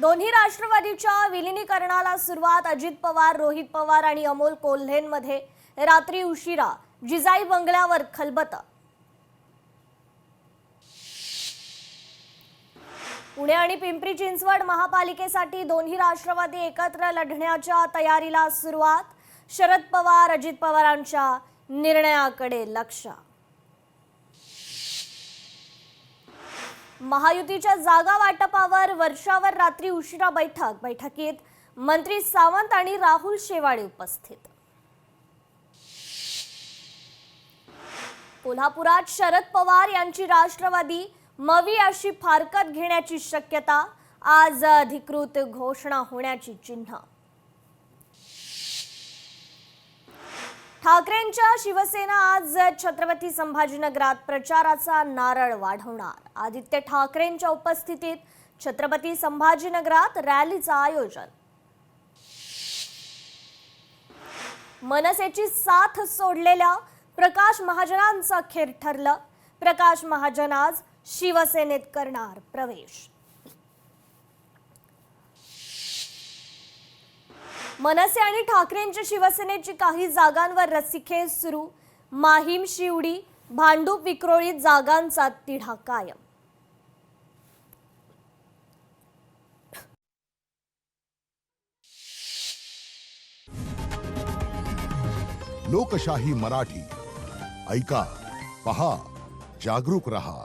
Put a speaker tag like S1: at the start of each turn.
S1: दोन्ही राष्ट्रवादीच्या विलिनीकरणाला सुरुवात. अजित पवार, रोहित पवार आणि अमोल कोल्हेंमध्ये रात्री उशिरा जिजाई बंगल्यावर खलबत. पुणे आणि पिंपरी चिंचवड महापालिकेसाठी दोन्ही राष्ट्रवादी एकत्र लढण्याच्या तयारीला सुरुवात. शरद पवार, अजित पवारांच्या निर्णयाकडे लक्ष. महायुतीच्या जागा वाटपावर वर्षावर रात्री उशिरा बैठक. बैठकीत मंत्री सावंत आणि राहुल शेवाळे उपस्थित. कोल्हापुरात शरद पवार यांची राष्ट्रवादी मवी अशी फारकत घेण्याची शक्यता. आज अधिकृत घोषणा होण्याची चिन्ह. ठाकरेंच्या शिवसेना आज छत्रपती संभाजीनगरात प्रचाराचा नारळ वाढवणार. आदित्य ठाकरेंच्या उपस्थितीत छत्रपती संभाजीनगरात रॅलीचं आयोजन. मनसेची साथ सोडलेल्या प्रकाश महाजनांचं अखेर ठरलं. प्रकाश महाजन आज शिवसेनेत करणार प्रवेश. मनसे आणि ठाकरेंच्या शिवसेनेची काही जागांवर रस्सीखेच सुरू. माहीम, शिवडी, भांडूप, विक्रोळीत जागांचा तिढा कायम.
S2: लोकशाही मराठी ऐका, पहा, जागरूक रहा.